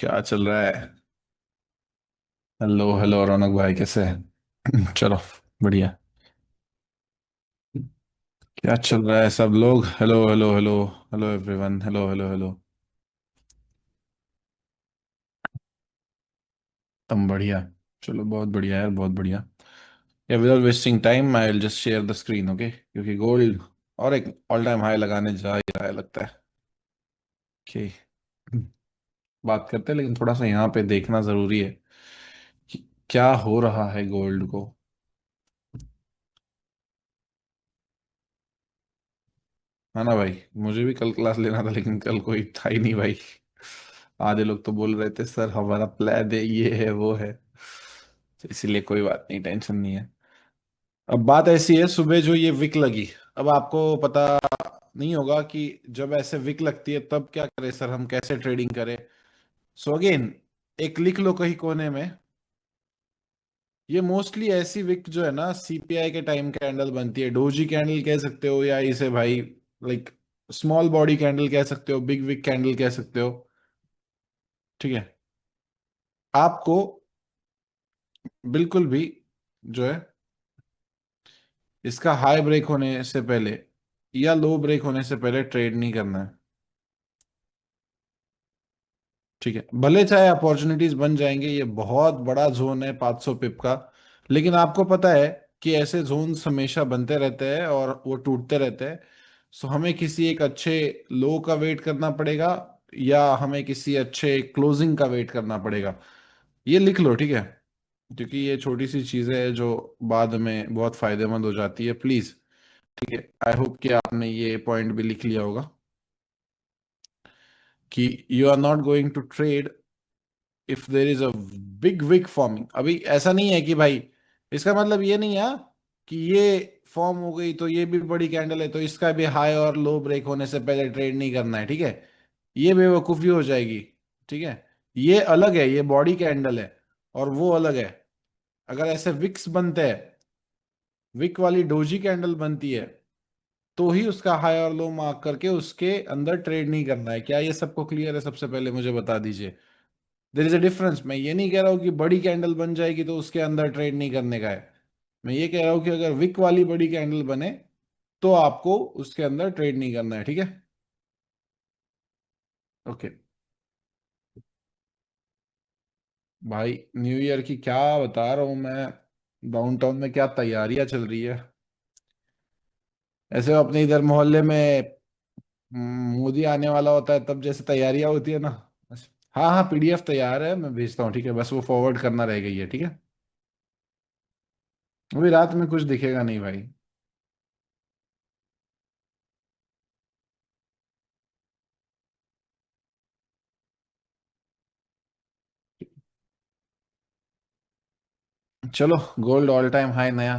क्या चल रहा है? हेलो हेलो रौनक भाई, कैसे हैं? चलो, बढ़िया। क्या चल रहा है सब लोग? Hello hello hello. Hello everyone, hello hello hello. तुम बढ़िया। चलो, बहुत बढ़िया यार, बहुत बढ़िया। या without wasting time I will just share the screen, okay? क्योंकि गोल्ड और एक ऑल टाइम हाई लगाने जा ही रहा है लगता है। ओके, बात करते हैं, लेकिन थोड़ा सा यहाँ पे देखना जरूरी है कि क्या हो रहा है गोल्ड को। है ना भाई? मुझे भी कल क्लास लेना था, लेकिन कल कोई था ही नहीं भाई। आधे लोग तो बोल रहे थे सर हमारा प्लान है, ये है वो है। तो इसीलिए कोई बात नहीं, टेंशन नहीं है। अब बात ऐसी है, सुबह जो ये विक लगी, अब आपको पता नहीं होगा कि जब ऐसे विक लगती है तब क्या करें सर, हम कैसे ट्रेडिंग करें। सो अगेन, एक लिख लो कहीं कोने में। ये मोस्टली ऐसी विक जो है ना, सीपीआई के टाइम कैंडल बनती है, डोजी कैंडल कह सकते हो, या इसे भाई लाइक स्मॉल बॉडी कैंडल कह सकते हो, बिग विक कैंडल कह सकते हो। ठीक है? आपको बिल्कुल भी जो है, इसका हाई ब्रेक होने से पहले या लो ब्रेक होने से पहले ट्रेड नहीं करना है। ठीक है? भले चाहे अपॉर्चुनिटीज बन जाएंगे, ये बहुत बड़ा जोन है 500 पिप का, लेकिन आपको पता है कि ऐसे जोन्स हमेशा बनते रहते हैं और वो टूटते रहते हैं। सो हमें किसी एक अच्छे लो का वेट करना पड़ेगा, या हमें किसी अच्छे क्लोजिंग का वेट करना पड़ेगा। ये लिख लो, ठीक है? क्योंकि ये छोटी सी चीजें हैं जो बाद में बहुत फायदेमंद हो जाती है, प्लीज। ठीक है? आई होप कि आपने ये पॉइंट भी लिख लिया होगा कि you are not going to trade if there is a big wick forming. अभी ऐसा नहीं है कि भाई, इसका मतलब ये नहीं है कि ये फॉर्म हो गई तो ये भी बड़ी कैंडल है तो इसका भी हाई और लो ब्रेक होने से पहले ट्रेड नहीं करना है। ठीक है? ये बेवकूफी हो जाएगी। ठीक है? ये अलग है, ये बॉडी कैंडल है, और वो अलग है। अगर ऐसे विक्स बनते हैं, विक वाली डोजी कैंडल बनती है, तो ही उसका हाई और लो मार्क करके उसके अंदर ट्रेड नहीं करना है। क्या ये सबको क्लियर है? सबसे पहले मुझे बता दीजिए। देर इज अ डिफरेंस। मैं ये नहीं कह रहा हूँ कि बड़ी कैंडल बन जाएगी तो उसके अंदर ट्रेड नहीं करने का है। मैं ये कह रहा हूँ कि अगर विक वाली बड़ी कैंडल बने तो आपको उसके अंदर ट्रेड नहीं करना है। ठीक है? ओके भाई, न्यू ईयर की क्या बता रहा हूँ मैं। डाउनटाउन में क्या तैयारियां चल रही है। ऐसे अपने इधर मोहल्ले में मोदी आने वाला होता है तब जैसे तैयारियां होती है ना, बस। हाँ हाँ, पीडीएफ तैयार है, मैं भेजता हूँ। ठीक है? बस वो फॉरवर्ड करना रह गई है। ठीक है? अभी रात में कुछ दिखेगा नहीं भाई। चलो, गोल्ड ऑल टाइम हाई नया।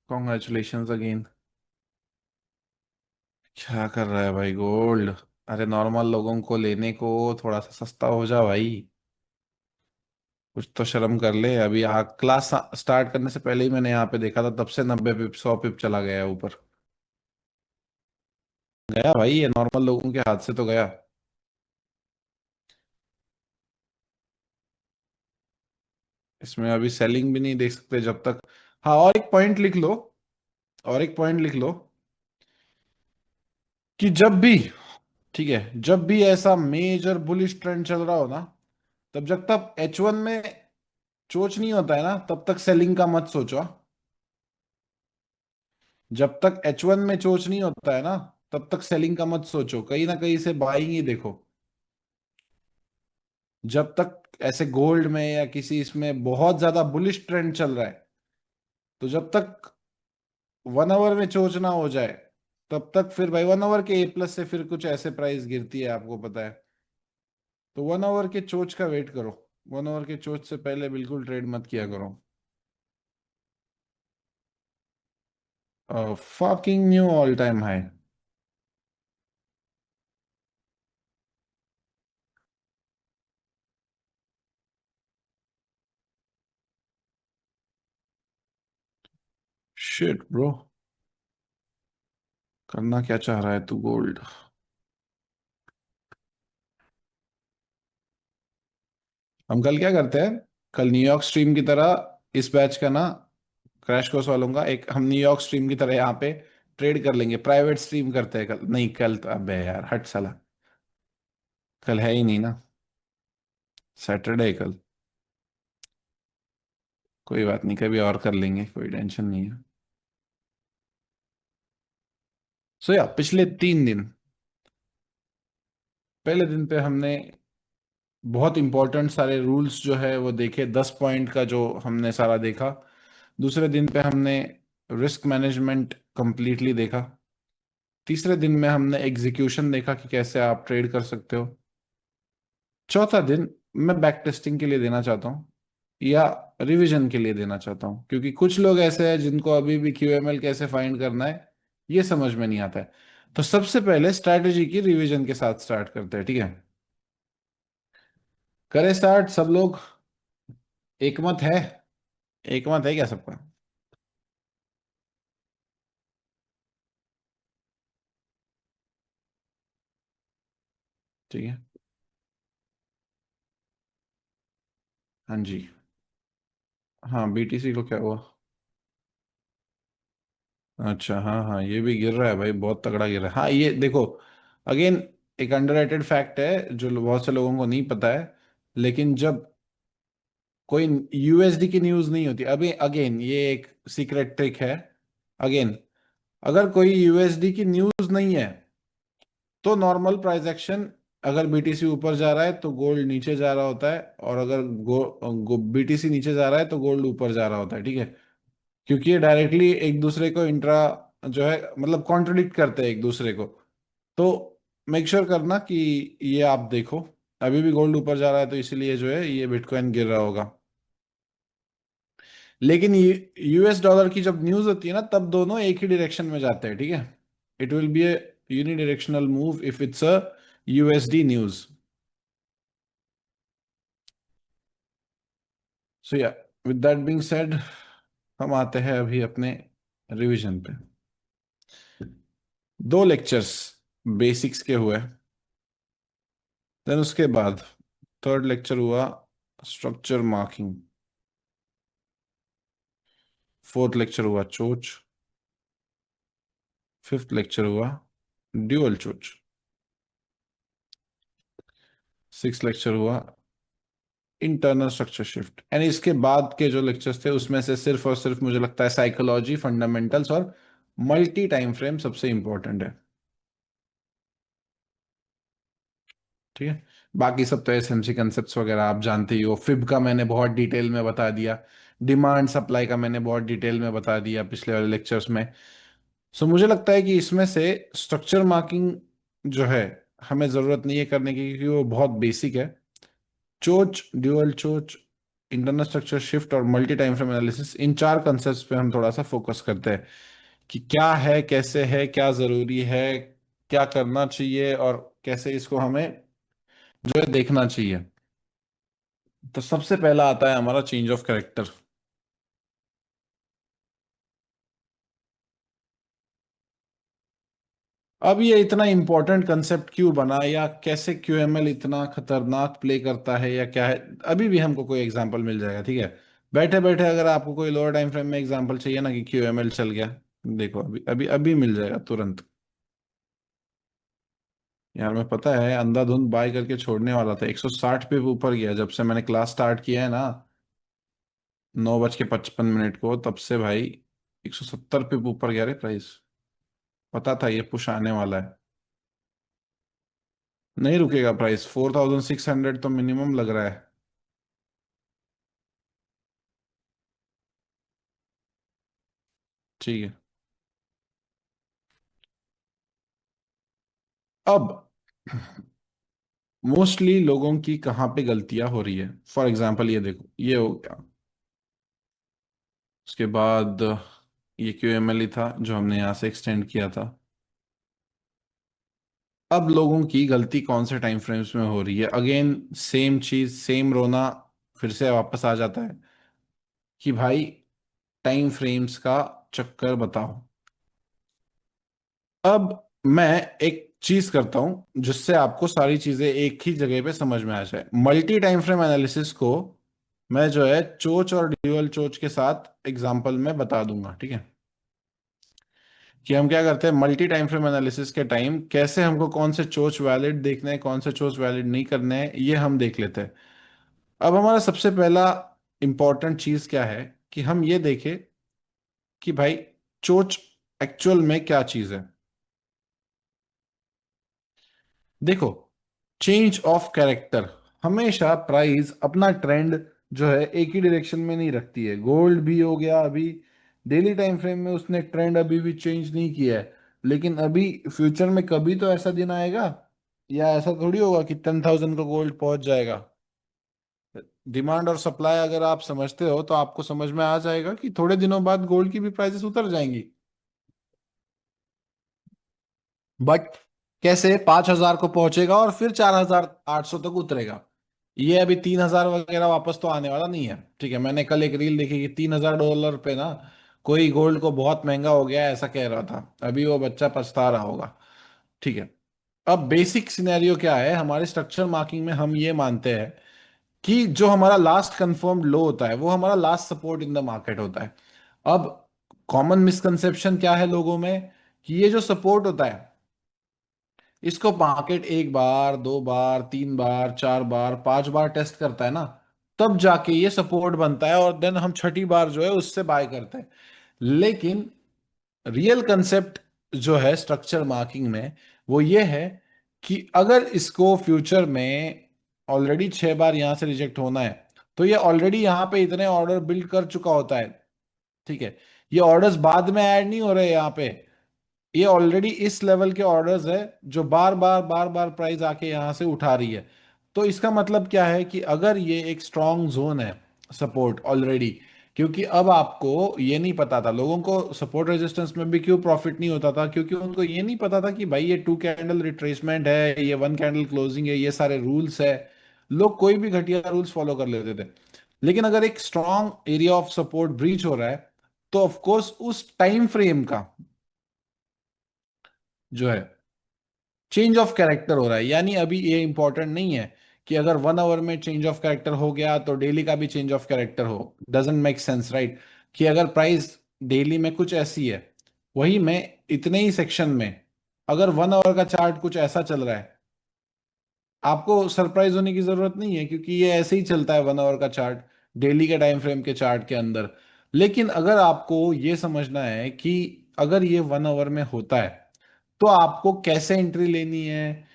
Congratulations again. क्या कर रहा है भाई गोल्ड? अरे नॉर्मल लोगों को लेने को थोड़ा सा सस्ता हो जा भाई। कुछ तो शर्म कर ले। अभी क्लास स्टार्ट करने से पहले ही मैंने यहाँ पे देखा था, तब से 90 पिप 100 पिप चला गया है ऊपर। गया भाई, ये नॉर्मल लोगों के हाथ से तो गया। इसमें अभी सेलिंग भी नहीं देख सकते जब तक। हाँ, और एक पॉइंट लिख लो, और एक पॉइंट लिख लो कि जब भी, ठीक है, जब भी ऐसा मेजर बुलिश ट्रेंड चल रहा हो ना, तब जब तक H1 में चोच नहीं होता है ना, तब तक सेलिंग का मत सोचो। जब तक H1 में चोच नहीं होता है ना, तब तक सेलिंग का मत सोचो, कहीं ना कहीं से बाइंग ही देखो। जब तक ऐसे गोल्ड में या किसी इसमें बहुत ज्यादा बुलिश ट्रेंड चल रहा है, तो जब तक 1 आवर में चोच ना हो जाए, तब तक फिर भाई 1 आवर के A+ से फिर कुछ ऐसे प्राइस गिरती है, आपको पता है। तो 1 आवर के चोच का वेट करो। 1 आवर के चोच से पहले बिल्कुल ट्रेड मत किया करो। Fucking knew all time high. Shit bro, करना क्या चाह रहा है तू गोल्ड? हम कल क्या करते हैं, कल न्यूयॉर्क स्ट्रीम की तरह इस बैच का ना, क्रैश कोर्स वालों का एक, हम न्यूयॉर्क स्ट्रीम की तरह यहाँ पे ट्रेड कर लेंगे, प्राइवेट स्ट्रीम करते हैं कल। नहीं कल तो अबे यार हट साला, कल है ही नहीं ना, सैटरडे है कल। कोई बात नहीं, कभी और कर लेंगे, कोई टेंशन नहीं है। सो या पिछले 3 दिन, पहले दिन पे हमने बहुत इंपॉर्टेंट सारे रूल्स जो है वो देखे, 10 पॉइंट का जो हमने सारा देखा। दूसरे दिन पे हमने रिस्क मैनेजमेंट कंप्लीटली देखा। तीसरे दिन में हमने एग्जीक्यूशन देखा कि कैसे आप ट्रेड कर सकते हो। चौथा दिन मैं बैक टेस्टिंग के लिए देना चाहता हूँ, या रिवीजन के लिए देना चाहता हूँ, क्योंकि कुछ लोग ऐसे हैं जिनको अभी भी क्यूएमएल कैसे फाइंड करना है ये समझ में नहीं आता है। तो सबसे पहले स्ट्रैटेजी की रिवीजन के साथ स्टार्ट करते हैं, ठीक है। करें स्टार्ट सब लोग, एकमत है? एकमत है क्या सबका? ठीक है। हाँ जी। हाँ बीटीसी को क्या हुआ? अच्छा हाँ हाँ, ये भी गिर रहा है भाई, बहुत तगड़ा गिर रहा है। हाँ ये देखो, अगेन एक अंडररेटेड फैक्ट है जो बहुत से लोगों को नहीं पता है, लेकिन जब कोई यूएसडी की न्यूज नहीं होती अभी, अगेन ये एक सीक्रेट ट्रिक है। अगेन अगर कोई यूएसडी की न्यूज नहीं है तो नॉर्मल प्राइस एक्शन, अगर बीटीसी ऊपर जा रहा है तो गोल्ड नीचे जा रहा होता है, और अगर बीटीसी नीचे जा रहा है तो गोल्ड ऊपर जा रहा होता है, ठीक है। क्योंकि ये डायरेक्टली एक दूसरे को इंट्रा जो है मतलब कॉन्ट्रडिक्ट करते हैं एक दूसरे को। तो मेक श्योर करना कि ये आप देखो, अभी भी गोल्ड ऊपर जा रहा है तो इसीलिए जो है ये बिटकॉइन गिर रहा होगा। लेकिन यूएस डॉलर की जब न्यूज होती है ना तब दोनों एक ही डायरेक्शन में जाते हैं, ठीक है। It will be a unidirectional move if it's a USD news. So या, विद दैट बीइंग सेड, हम आते हैं अभी अपने रिवीजन पे। 2 लेक्चर्स बेसिक्स के हुए, देन उसके बाद थर्ड लेक्चर हुआ स्ट्रक्चर मार्किंग, फोर्थ लेक्चर हुआ चोच, फिफ्थ लेक्चर हुआ ड्यूअल चोच, सिक्स लेक्चर हुआ इंटरनल स्ट्रक्चर शिफ्ट। एंड इसके बाद के जो लेक्चर्स थे उसमें से सिर्फ और सिर्फ मुझे लगता है साइकोलॉजी, फंडामेंटल्स और मल्टी टाइम फ्रेम सबसे इंपॉर्टेंट है, ठीक है। बाकी सब तो एसएमसी कंसेप्ट्स वगैरह आप जानते ही हो, फिब का मैंने बहुत डिटेल में बता दिया, डिमांड सप्लाई का मैंने बहुत डिटेल में बता दिया पिछले वाले लेक्चर्स में। सो मुझे लगता है कि इसमें से स्ट्रक्चर मार्किंग जो है हमें ज़रूरत नहीं है करने की, क्योंकि वो बहुत बेसिक है। चोच, ड्यूअल चोच, इंटरनल स्ट्रक्चर शिफ्ट और मल्टी टाइम फ्रेम एनालिसिस, इन 4 कंसेप्ट्स पे हम थोड़ा सा फोकस करते हैं कि क्या है, कैसे है, क्या ज़रूरी है, क्या करना चाहिए, और कैसे इसको हमें जो है देखना चाहिए। तो सबसे पहला आता है हमारा चेंज ऑफ कैरेक्टर। अब ये इतना इंपॉर्टेंट कंसेप्ट क्यों बना, या कैसे क्यूएमएल इतना खतरनाक प्ले करता है, या क्या है, अभी भी हमको कोई एग्जांपल मिल जाएगा, ठीक है। बैठे बैठे अगर आपको कोई लोअर टाइम फ्रेम में एग्जांपल चाहिए ना कि क्यूएमएल चल गया, देखो अभी अभी अभी मिल जाएगा तुरंत। यार मैं पता है अंधाधुंध बाय करके छोड़ने वाला था, 160 पे ऊपर गया जब से मैंने क्लास स्टार्ट किया है ना, 9:55 को, तब से भाई 170 पे ऊपर गया रे प्राइस। पता था ये पुश आने वाला है। नहीं रुकेगा प्राइस, 4600 तो मिनिमम लग रहा है। ठीक है। अब मोस्टली लोगों की कहाँ पे गलतियां हो रही है, फॉर एग्जाम्पल ये देखो, ये हो गया। उसके बाद ये क्यूएमएल ही था जो हमने यहाँ से एक्सटेंड किया था। अब लोगों की गलती कौन से टाइम फ्रेम्स में हो रही है, अगेन सेम चीज, सेम रोना फिर से वापस आ जाता है कि भाई टाइम फ्रेम्स का चक्कर बताओ। अब मैं एक चीज करता हूं जिससे आपको सारी चीजें एक ही जगह पे समझ में आ जाए। मल्टी टाइम फ्रेम एनालिसिस को मैं जो है चोच और ड्यूअल चोच के साथ एग्जांपल में बता दूंगा, ठीक है। कि हम क्या करते हैं मल्टी टाइम फ्रेम एनालिसिस के टाइम, कैसे हमको कौन से चोच वैलिड देखने हैं, कौन से चोच वैलिड नहीं करने हैं, ये हम देख लेते हैं। अब हमारा सबसे पहला इंपॉर्टेंट चीज क्या है कि हम ये देखें कि भाई चोच एक्चुअल में क्या चीज है। देखो, चेंज ऑफ कैरेक्टर, हमेशा प्राइस अपना ट्रेंड जो है एक ही डायरेक्शन में नहीं रखती है। गोल्ड भी हो गया अभी डेली टाइम फ्रेम में, उसने ट्रेंड अभी भी चेंज नहीं किया है। लेकिन अभी फ्यूचर में कभी तो ऐसा दिन आएगा, या ऐसा थोड़ी होगा कि 10,000 का गोल्ड पहुंच जाएगा। डिमांड और सप्लाई अगर आप समझते हो तो आपको समझ में आ जाएगा कि थोड़े दिनों बाद गोल्ड की भी प्राइसेस उतर जाएंगी। बट कैसे 5,000 को पहुंचेगा और फिर 4,800 तक उतरेगा। ये अभी 3,000 वगैरह वापस तो आने वाला नहीं है, ठीक है। मैंने कल एक रील देखी कि $3,000 पे ना कोई गोल्ड को बहुत महंगा हो गया है, ऐसा कह रहा था। अभी वो बच्चा पछता रहा होगा, ठीक है। अब बेसिक सिनेरियो क्या है, हमारे स्ट्रक्चर मार्किंग में हम ये मानते हैं कि जो हमारा लास्ट कंफर्म्ड लो होता है वो हमारा last support in the market होता है। अब कॉमन मिसकंसेप्शन क्या है लोगों में, कि ये जो सपोर्ट होता है इसको मार्केट एक बार, दो बार, तीन बार, चार बार, पांच बार टेस्ट करता है ना, तब जाके ये सपोर्ट बनता है और देन हम छठी बार जो है उससे बाय करते हैं। लेकिन रियल कंसेप्ट जो है स्ट्रक्चर मार्किंग में वो ये है कि अगर इसको फ्यूचर में ऑलरेडी 6 बार यहां से रिजेक्ट होना है, तो ये ऑलरेडी यहां पे इतने ऑर्डर बिल्ड कर चुका होता है, ठीक है। ये ऑर्डर्स बाद में ऐड नहीं हो रहे यहाँ पे, ये ऑलरेडी इस लेवल के ऑर्डर्स है जो बार बार बार बार प्राइस आके यहां से उठा रही है। तो इसका मतलब क्या है कि अगर ये एक स्ट्रॉन्ग जोन है सपोर्ट ऑलरेडी, क्योंकि अब आपको ये नहीं पता था, लोगों को सपोर्ट रेजिस्टेंस में भी क्यों प्रॉफिट नहीं होता था, क्योंकि उनको ये नहीं पता था कि भाई ये 2 कैंडल रिट्रेसमेंट है, ये 1 कैंडल क्लोजिंग है, ये सारे रूल्स है। लोग कोई भी घटिया रूल्स फॉलो कर लेते थे। लेकिन अगर एक strong area of support breach हो रहा है, तो ऑफकोर्स उस टाइम फ्रेम का जो है चेंज ऑफ कैरेक्टर हो रहा है। यानी अभी ये इंपॉर्टेंट नहीं है कि अगर 1 आवर में चेंज ऑफ कैरेक्टर हो गया तो डेली का भी चेंज ऑफ कैरेक्टर हो। Doesn't make sense, right. कि अगर प्राइस डेली में कुछ ऐसी है, वही मैं इतने ही सेक्शन में अगर 1 आवर का चार्ट कुछ ऐसा चल रहा है, आपको सरप्राइज होने की जरूरत नहीं है, क्योंकि ये ऐसे ही चलता है 1 आवर का चार्ट डेली के टाइम फ्रेम के चार्ट के अंदर। लेकिन अगर आपको ये समझना है कि अगर ये 1 आवर में होता है तो आपको कैसे एंट्री लेनी है।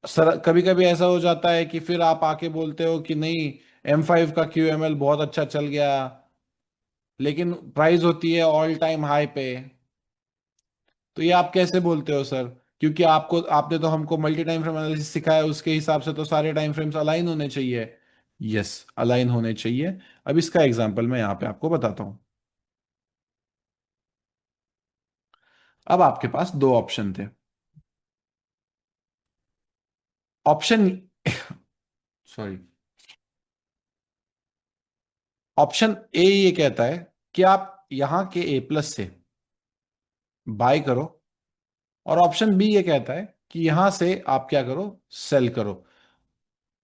सर कभी कभी ऐसा हो जाता है कि फिर आप आके बोलते हो कि नहीं, M5 का QML बहुत अच्छा चल गया, लेकिन प्राइस होती है ऑल टाइम हाई पे। तो ये आप कैसे बोलते हो सर, क्योंकि आपने तो हमको मल्टी टाइम फ्रेम एनालिसिस सिखाया है, उसके हिसाब से तो सारे टाइम फ्रेम्स अलाइन होने चाहिए। यस, अलाइन होने चाहिए। अब इसका एग्जांपल मैं यहाँ पे आपको बताता हूँ। अब आपके पास दो ऑप्शन थे। ऑप्शन सॉरी, ऑप्शन ए ये कहता है कि आप यहां के A+ से बाय करो, और ऑप्शन बी ये कहता है कि यहां से आप क्या करो, सेल करो।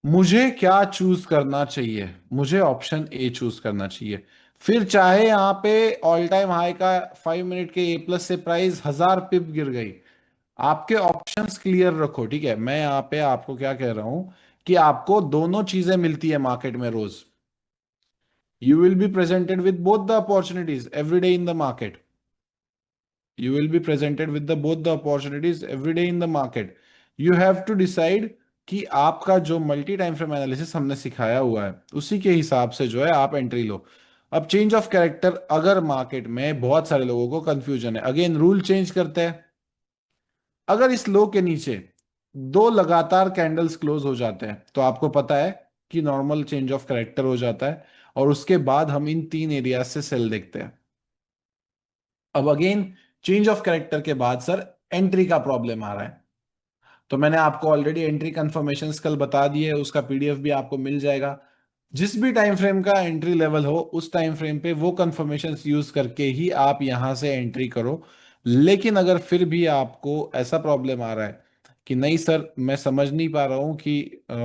मुझे क्या चूज करना चाहिए, मुझे ऑप्शन ए चूज करना चाहिए। फिर चाहे यहां पे ऑल टाइम हाई का 5 मिनट के A+ से प्राइस 1,000 पिप गिर गई, आपके ऑप्शंस क्लियर रखो, ठीक है। मैं यहाँ पे आपको क्या कह रहा हूं कि आपको दोनों चीजें मिलती है मार्केट में रोज। You will be presented with both the opportunities every day in the market. You will be presented with the both the opportunities every day in the market. You have to decide कि आपका जो multi time frame analysis हमने सिखाया हुआ है उसी के हिसाब से जो है आप एंट्री लो। अब चेंज ऑफ कैरेक्टर, अगर मार्केट में बहुत सारे लोगों को कंफ्यूजन है, अगेन रूल चेंज करते हैं। अगर इस लो के नीचे दो लगातार कैंडल्स क्लोज हो जाते हैं तो आपको पता है कि नॉर्मल चेंज ऑफ कैरेक्टर हो जाता है, और उसके बाद हम इन तीन एरिया से सेल देखते हैं। अब अगेन चेंज ऑफ कैरेक्टर के बाद सर एंट्री का प्रॉब्लम आ रहा है। तो मैंने आपको ऑलरेडी एंट्री कंफर्मेशंस कल बता दिए, उसका PDF भी आपको मिल जाएगा। जिस भी टाइम फ्रेम का एंट्री लेवल हो उस टाइम फ्रेम पे वो कंफर्मेशंस यूज करके ही आप यहां से एंट्री करो। लेकिन अगर फिर भी आपको ऐसा प्रॉब्लम आ रहा है कि नहीं सर मैं समझ नहीं पा रहा हूँ कि